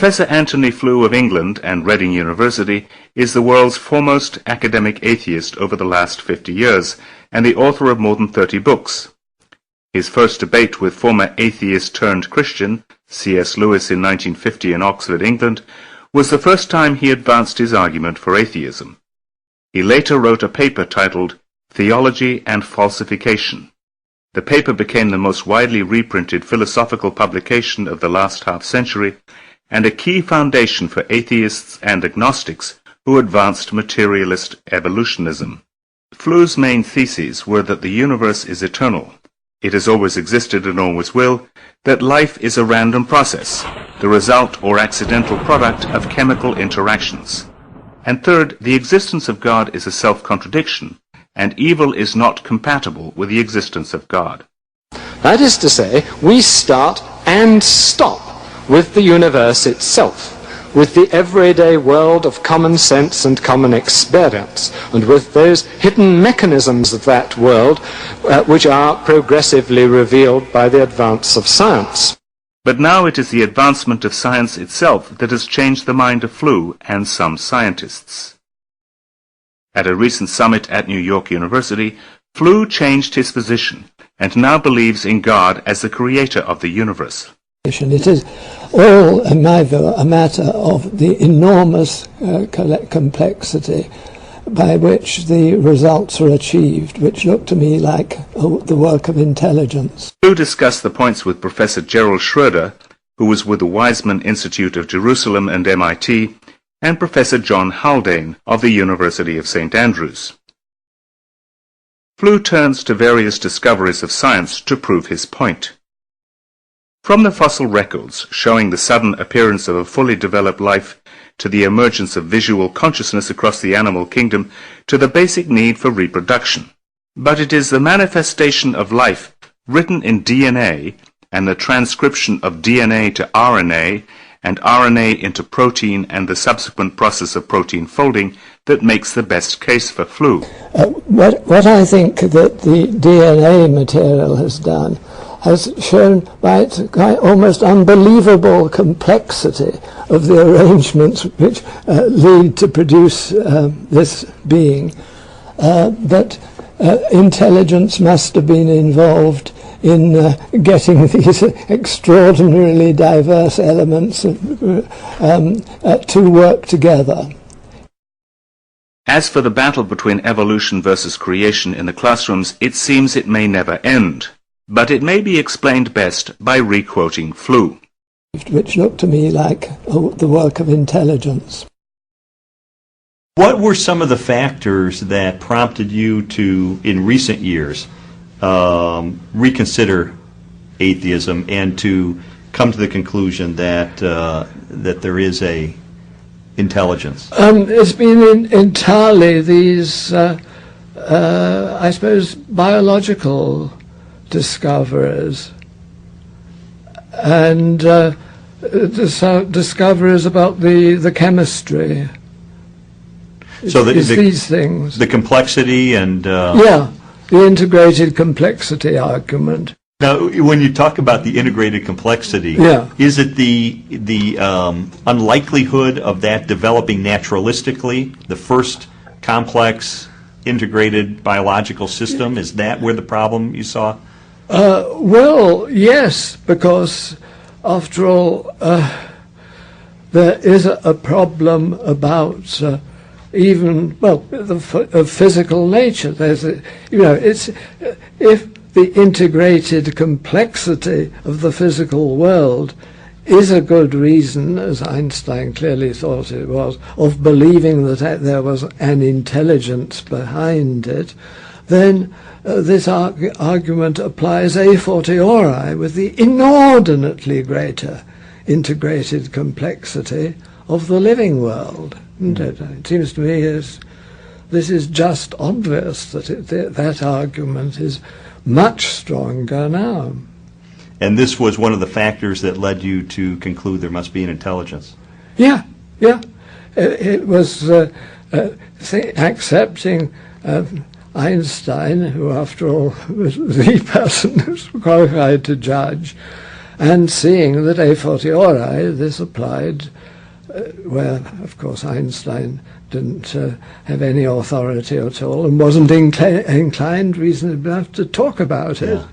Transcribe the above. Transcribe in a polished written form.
Professor Anthony Flew of England and Reading University is the world's foremost academic atheist over the last 50 years, and the author of more than 30 books. His first debate with former atheist-turned-Christian C.S. Lewis in 1950 in Oxford, England, was the first time he advanced his argument for atheism. He later wrote a paper titled Theology and Falsification. The paper became the most widely reprinted philosophical publication of the last half-century and a key foundation for atheists and agnostics who advanced materialist evolutionism. Flew's main theses were that the universe is eternal, it has always existed and always will, that life is a random process, the result or accidental product of chemical interactions. And third, the existence of God is a self-contradiction, and evil is not compatible with the existence of God. That is to say, we start and stop with the universe itself, with the everyday world of common sense and common experience, and with those hidden mechanisms of that world which are progressively revealed by the advance of science. But now it is the advancement of science itself that has changed the mind of Flew and some scientists. At a recent summit at New York University, Flew changed his position and now believes in God as the creator of the universe. It is all, in my view, a matter of the enormous complexity by which the results are achieved, which look to me like the work of intelligence. Flew discussed the points with Professor Gerald Schroeder, who was with the Weizmann Institute of Jerusalem and MIT, and Professor John Haldane of the University of St. Andrews. Flew turns to various discoveries of science to prove his point. From the fossil records showing the sudden appearance of a fully developed life to the emergence of visual consciousness across the animal kingdom to the basic need for reproduction. But it is the manifestation of life written in DNA and the transcription of DNA to RNA and RNA into protein and the subsequent process of protein folding that makes the best case for Flew. What I think that the DNA material has done has shown by its almost unbelievable complexity of the arrangements which lead to produce this being, that intelligence must have been involved in getting these extraordinarily diverse elements to work together. As for the battle between evolution versus creation in the classrooms, it seems it may never end. But it may be explained best by re-quoting Flew. Which looked to me like the work of intelligence. What were some of the factors that prompted you to, in recent years, reconsider atheism and to come to the conclusion that that there is a intelligence? It's been entirely these, I suppose, biological discoveries and discoveries about the chemistry. So these things. The complexity and... yeah, the integrated complexity argument. Now, when you talk about the integrated complexity, is it the unlikelihood of that developing naturalistically, the first complex integrated biological system? Is that where the problem you saw? Well, yes, because after all, there is a problem about of physical nature. There's it's if the integrated complexity of the physical world is a good reason, as Einstein clearly thought it was, of believing that there was an intelligence behind it, then this argument applies a fortiori with the inordinately greater integrated complexity of the living world. It seems to me this is just obvious that that argument is much stronger now. And this was one of the factors that led you to conclude there must be an intelligence. Yeah. It was accepting Einstein, who after all was the person who's qualified to judge, and seeing that a fortiori this applied where, of course, Einstein didn't have any authority at all and wasn't inclined reasonably enough to talk about it. Yeah.